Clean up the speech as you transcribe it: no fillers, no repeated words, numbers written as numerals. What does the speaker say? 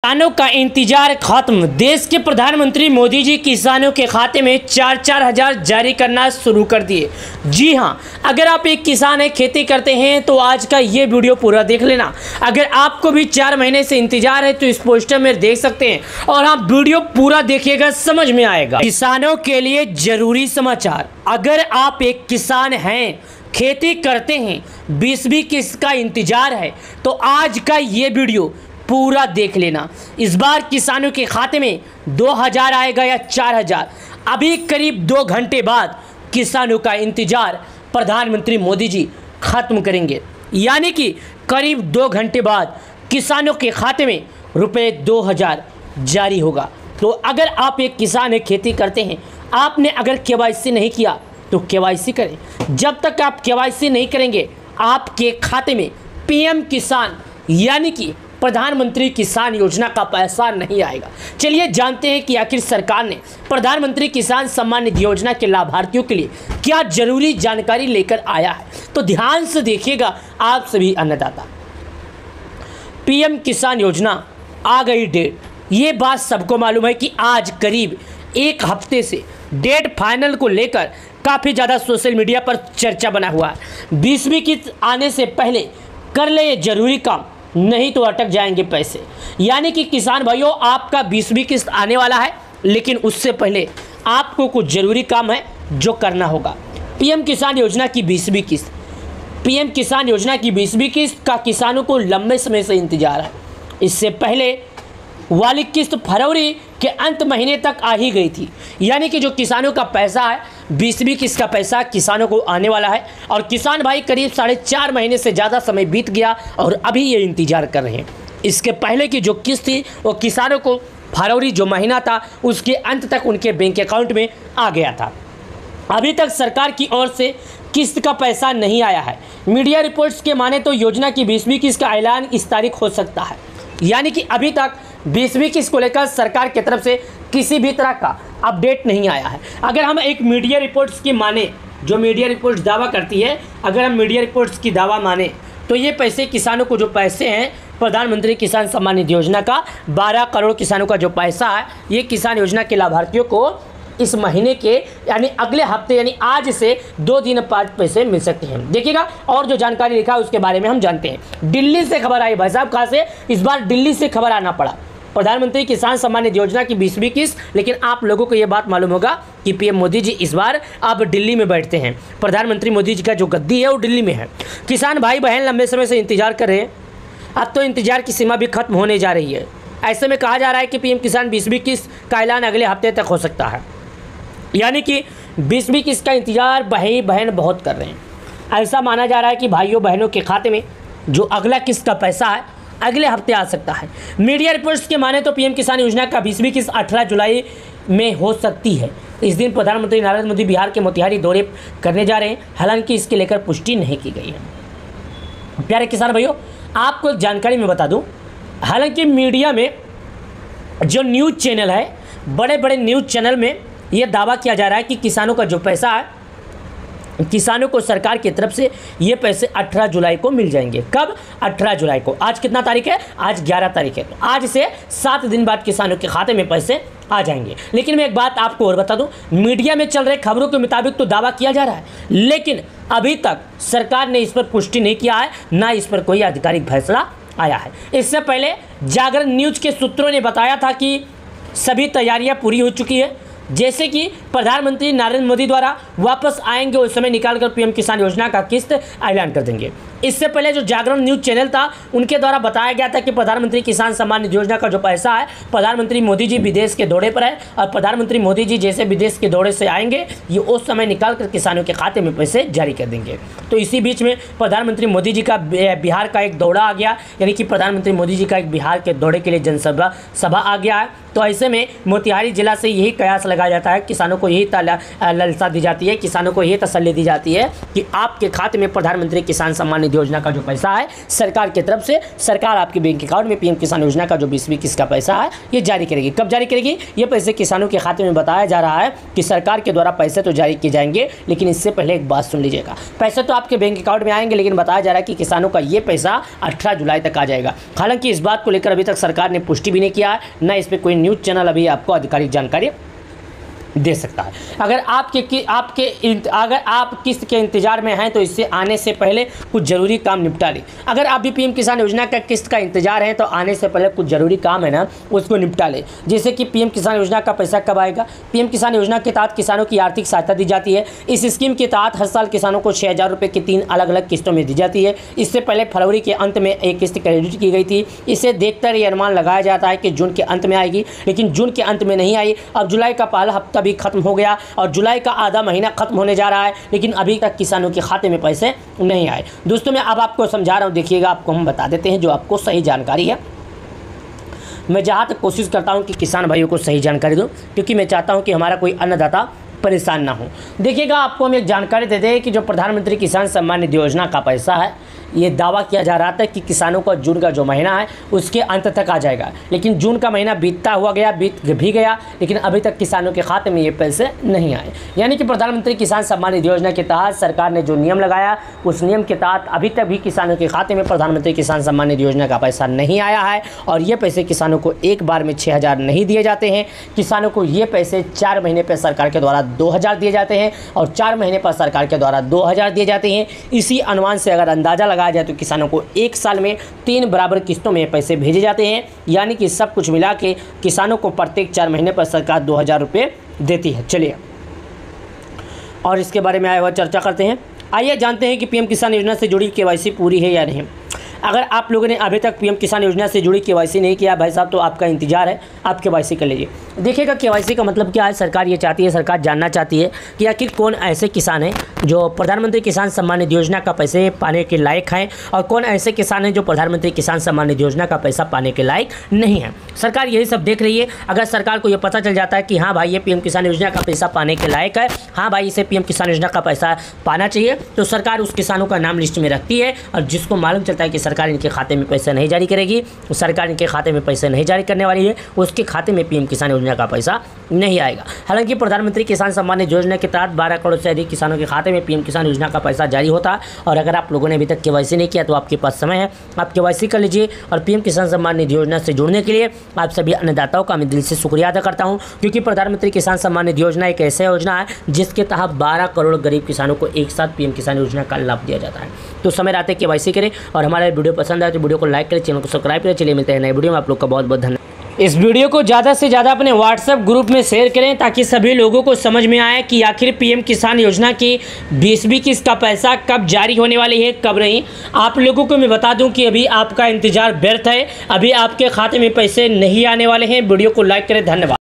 किसानों का इंतजार खत्म। देश के प्रधानमंत्री मोदी जी किसानों के खाते में 4-4 हज़ार जारी करना शुरू कर दिए। जी हां, अगर आप एक किसान है, खेती करते हैं तो आज का ये वीडियो पूरा देख लेना। अगर आपको भी 4 महीने से इंतजार है तो इस पोस्टर में देख सकते हैं और आप वीडियो पूरा देखिएगा, समझ में आएगा। किसानों के लिए जरूरी समाचार। अगर आप एक किसान हैं, खेती करते हैं, 20वीं किस्त का इंतजार है तो आज का ये वीडियो पूरा देख लेना। इस बार किसानों के खाते में 2000 आएगा या 4000। अभी करीब 2 घंटे बाद किसानों का इंतजार प्रधानमंत्री मोदी जी खत्म करेंगे, यानी कि करीब 2 घंटे बाद किसानों के खाते में रुपए 2000 जारी होगा। तो अगर आप एक किसान है, खेती करते हैं, आपने अगर केवाईसी नहीं किया तो केवाईसी करें। जब तक आप केवाईसी नहीं करेंगे आपके खाते में पीएम किसान यानी कि प्रधानमंत्री किसान योजना का पैसा नहीं आएगा। चलिए जानते हैं कि आखिर सरकार ने प्रधानमंत्री किसान सम्मान निधि योजना के लाभार्थियों के लिए क्या जरूरी जानकारी लेकर आया है, तो ध्यान से देखिएगा आप सभी अन्नदाता। पीएम किसान योजना आ गई डेट। ये बात सबको मालूम है कि आज करीब 1 हफ्ते से डेट फाइनल को लेकर काफ़ी ज़्यादा सोशल मीडिया पर चर्चा बना हुआ है। 20वीं किस्त आने से पहले कर ले ये जरूरी काम, नहीं तो अटक जाएंगे पैसे। यानी कि किसान भाइयों, आपका 20वीं किस्त आने वाला है, लेकिन उससे पहले आपको कुछ ज़रूरी काम है जो करना होगा। पीएम किसान योजना की 20वीं किस्त। पीएम किसान योजना की 20वीं किस्त का किसानों को लंबे समय से इंतजार है। इससे पहले वाली किस्त फरवरी के अंत महीने तक आ ही गई थी। यानी कि जो किसानों का पैसा है, 20वीं किस्त का पैसा किसानों को आने वाला है और किसान भाई करीब 4.5 महीने से ज़्यादा समय बीत गया और अभी ये इंतजार कर रहे हैं। इसके पहले की जो किस्त थी वो किसानों को फरवरी जो महीना था उसके अंत तक उनके बैंक अकाउंट में आ गया था। अभी तक सरकार की ओर से किस्त का पैसा नहीं आया है। मीडिया रिपोर्ट्स के माने तो योजना की 20वीं किस्त का ऐलान इस तारीख हो सकता है। यानी कि अभी तक 20वीं किस्त को लेकर सरकार की तरफ से किसी भी तरह का अपडेट नहीं आया है। अगर हम एक मीडिया रिपोर्ट्स की माने, जो मीडिया रिपोर्ट्स दावा करती है, अगर हम मीडिया रिपोर्ट्स की दावा माने तो ये पैसे किसानों को, जो पैसे हैं प्रधानमंत्री किसान सम्मान निधि योजना का 12 करोड़ किसानों का जो पैसा है, ये किसान योजना के लाभार्थियों को इस महीने के यानी अगले हफ्ते यानी आज से 2 दिन बाद पैसे मिल सकते हैं। देखिएगा और जो जानकारी लिखा है उसके बारे में हम जानते हैं। दिल्ली से खबर आई, भाई साहब कहाँ से? इस बार दिल्ली से खबर आना पड़ा। प्रधानमंत्री किसान सम्मान निधि योजना की 20वीं किस्त। लेकिन आप लोगों को ये बात मालूम होगा कि पीएम मोदी जी इस बार अब दिल्ली में बैठते हैं। प्रधानमंत्री मोदी जी का जो गद्दी है वो दिल्ली में है। किसान भाई बहन लंबे समय से इंतजार कर रहे हैं। अब तो इंतजार की सीमा भी खत्म होने जा रही है। ऐसे में कहा जा रहा है कि पीएम किसान 20वीं किस्त का ऐलान अगले हफ्ते तक हो सकता है। यानी कि 20वीं किस्त का इंतजार भाई बहन बहुत कर रहे हैं। ऐसा माना जा रहा है कि भाइयों बहनों के खाते में जो अगला किस्त का पैसा है अगले हफ्ते आ सकता है। मीडिया रिपोर्ट्स के माने तो पीएम किसान योजना का 20वीं किस्त 18 जुलाई में हो सकती है। इस दिन प्रधानमंत्री नरेंद्र मोदी बिहार के मोतिहारी दौरे करने जा रहे हैं। हालांकि इसके लेकर पुष्टि नहीं की गई है। प्यारे किसान भाइयों, आपको एक जानकारी मैं बता दूं, हालांकि मीडिया में जो न्यूज़ चैनल है, बड़े बड़े न्यूज़ चैनल में यह दावा किया जा रहा है कि किसानों का जो पैसा है, किसानों को सरकार की तरफ से ये पैसे 18 जुलाई को मिल जाएंगे। कब? 18 जुलाई को। आज कितना तारीख है? आज 11 तारीख है। तो आज से 7 दिन बाद किसानों के खाते में पैसे आ जाएंगे। लेकिन मैं एक बात आपको और बता दूं, मीडिया में चल रहे खबरों के मुताबिक तो दावा किया जा रहा है, लेकिन अभी तक सरकार ने इस पर पुष्टि नहीं किया है, ना इस पर कोई आधिकारिक फैसला आया है। इससे पहले जागरण न्यूज़ के सूत्रों ने बताया था कि सभी तैयारियाँ पूरी हो चुकी है। जैसे कि प्रधानमंत्री नरेंद्र मोदी द्वारा वापस आएंगे उस समय निकालकर पीएम किसान योजना का किस्त ऐलान कर देंगे। इससे पहले जो जागरण न्यूज़ चैनल था उनके द्वारा बताया गया था कि प्रधानमंत्री किसान सम्मान निधि योजना का जो पैसा है, प्रधानमंत्री मोदी जी विदेश के दौरे पर है और प्रधानमंत्री मोदी जी जैसे विदेश के दौरे से आएंगे ये उस समय निकाल कर किसानों के खाते में पैसे जारी कर देंगे। तो इसी बीच में प्रधानमंत्री मोदी जी का बिहार का एक दौरा आ गया, यानी कि प्रधानमंत्री मोदी जी का एक बिहार के दौरे के लिए जनसभा आ गया है। तो ऐसे में मोतिहारी जिला से यही कयास लगाया जाता है, किसानों को यही लालसा दी जाती है, किसानों को यही तसल्ली दी जाती है कि आपके खाते में प्रधानमंत्री किसान सम्मान निधि योजना का जो पैसा है सरकार की तरफ से, सरकार आपके बैंक अकाउंट में पीएम किसान योजना का जो 20 किस्त का पैसा है ये जारी करेगी। कब जारी करेगी? ये पैसे किसानों के खाते में बताया जा रहा है कि सरकार के द्वारा पैसे तो जारी किए जाएंगे, लेकिन इससे पहले एक बात सुन लीजिएगा। पैसे तो आपके बैंक अकाउंट में आएंगे, लेकिन बताया जा रहा है कि किसानों का ये पैसा 18 जुलाई तक आ जाएगा। हालांकि इस बात को लेकर अभी तक सरकार ने पुष्टि भी नहीं किया है, न इस पर कोई न्यूज़ चैनल अभी आपको आधिकारिक जानकारी दे सकता है। अगर आप किस्त के इंतजार में हैं तो इससे आने से पहले कुछ ज़रूरी काम निपटा लें। अगर आप भी पीएम किसान योजना का किस्त का इंतजार है तो आने से पहले कुछ ज़रूरी काम है ना, उसको निपटा लें। जैसे कि पीएम किसान योजना का पैसा कब आएगा? पीएम किसान योजना के तहत किसानों की आर्थिक सहायता दी जाती है। इस स्कीम के तहत हर साल किसानों को 6,000 रुपये की 3 अलग अलग किस्तों में दी जाती है। इससे पहले फरवरी के अंत में एक किस्त क्रेडिट की गई थी। इसे देखकर ये अनुमान लगाया जाता है कि जून के अंत में आएगी, लेकिन जून के अंत में नहीं आई। अब जुलाई का पहला हफ्ता भी खत्म हो गया और जुलाई का आधा महीना खत्म होने जा रहा है, लेकिन अभी तक किसानों के खाते में पैसे नहीं आए। दोस्तों मैं अब आपको समझा रहा हूं, देखिएगा, आपको हम बता देते हैं जो आपको सही जानकारी है। मैं जहां तक कोशिश करता हूं कि किसान भाइयों को सही जानकारी दूं, क्योंकि मैं चाहता हूं कि हमारा कोई अन्नदाता परेशान ना हो। देखिएगा, आपको हम एक जानकारी देते हैं कि जो प्रधानमंत्री किसान सम्मान निधि योजना का पैसा है, ये दावा किया जा रहा था कि किसानों का जून का जो महीना है उसके अंत तक आ जाएगा, लेकिन जून का महीना बीतता हुआ गया, बीत भी गया, लेकिन अभी तक किसानों के खाते में ये पैसे नहीं आए। यानी कि प्रधानमंत्री किसान सम्मान निधि योजना के तहत सरकार ने जो नियम लगाया, उस नियम के तहत अभी तक भी किसानों के खाते में प्रधानमंत्री किसान सम्मान निधि योजना का पैसा नहीं आया है। और ये पैसे किसानों को एक बार में 6,000 नहीं दिए जाते हैं। किसानों को ये पैसे 4 महीने पर सरकार के द्वारा 2,000 दिए जाते हैं और 4 महीने पर सरकार के द्वारा 2,000 दिए जाते हैं। इसी अनुमान से अगर अंदाज़ा लगाया जाए तो किसानों को एक साल में 3 बराबर किस्तों में पैसे भेजे जाते हैं। यानी कि सब कुछ मिला के किसानों को प्रत्येक 4 महीने पर सरकार 2,000 रुपये देती है। चलिए और इसके बारे में आए हुआ चर्चा करते हैं। आइए जानते हैं कि पीएम किसान योजना से जुड़ी केवाईसी पूरी है या नहीं। अगर आप लोगों ने अभी तक पीएम किसान योजना से जुड़ी केवाईसी नहीं किया भाई साहब, तो आपका इंतजार है, आप केवाईसी कर लीजिए। देखिएगा, केवाईसी का मतलब क्या है। सरकार ये चाहती है, सरकार जानना चाहती है कि आखिर कौन ऐसे किसान हैं जो प्रधानमंत्री किसान सम्मान निधि योजना का पैसे पाने के लायक हैं और कौन ऐसे किसान हैं जो प्रधानमंत्री किसान सम्मान निधि योजना का पैसा पाने के लायक नहीं है। सरकार यही सब देख रही है। अगर सरकार को ये पता चल जाता है कि हाँ भाई ये पीएम किसान योजना का पैसा पाने के लायक है, हाँ भाई इसे पीएम किसान योजना का पैसा पाना चाहिए, तो सरकार उस किसानों का नाम लिस्ट में रखती है। और जिसको मालूम चलता है कि सरकार इनके खाते में पैसे नहीं जारी करेगी, सरकार इनके खाते में पैसे नहीं जारी करने वाली है, उसके खाते में पीएम किसान योजना का पैसा नहीं आएगा। हालांकि प्रधानमंत्री किसान सम्मान निधि योजना के तहत 12 करोड़ से अधिक किसानों के खाते में पीएम किसान योजना का पैसा जारी होता है। और अगर आप लोगों ने अभी तक केवाईसी नहीं किया तो आपके पास समय है, आप केवाईसी कर लीजिए। और पीएम किसान सम्मान निधि योजना से जुड़ने के लिए आप सभी अन्नदाताओं का मैं दिल से शुक्रिया अदा करता हूं, क्योंकि प्रधानमंत्री किसान सम्मान निधि योजना एक ऐसा योजना है जिसके तहत 12 करोड़ गरीब किसानों को एक साथ पीएम किसान योजना का लाभ दिया जाता है। तो समय रहते केवाईसी करें और हमारा वीडियो पसंद आए तो वीडियो को लाइक करें, चैनल को सब्सक्राइब करें। चलिए मिलते हैं नए वीडियो में, आप लोग का बहुत बहुत धन्यवाद। इस वीडियो को ज़्यादा से ज़्यादा अपने व्हाट्सएप ग्रुप में शेयर करें ताकि सभी लोगों को समझ में आए कि आखिर पीएम किसान योजना की 20वीं किस्त का पैसा कब जारी होने वाली है, कब नहीं। आप लोगों को मैं बता दूं कि अभी आपका इंतजार व्यर्थ है, अभी आपके खाते में पैसे नहीं आने वाले हैं। वीडियो को लाइक करें, धन्यवाद।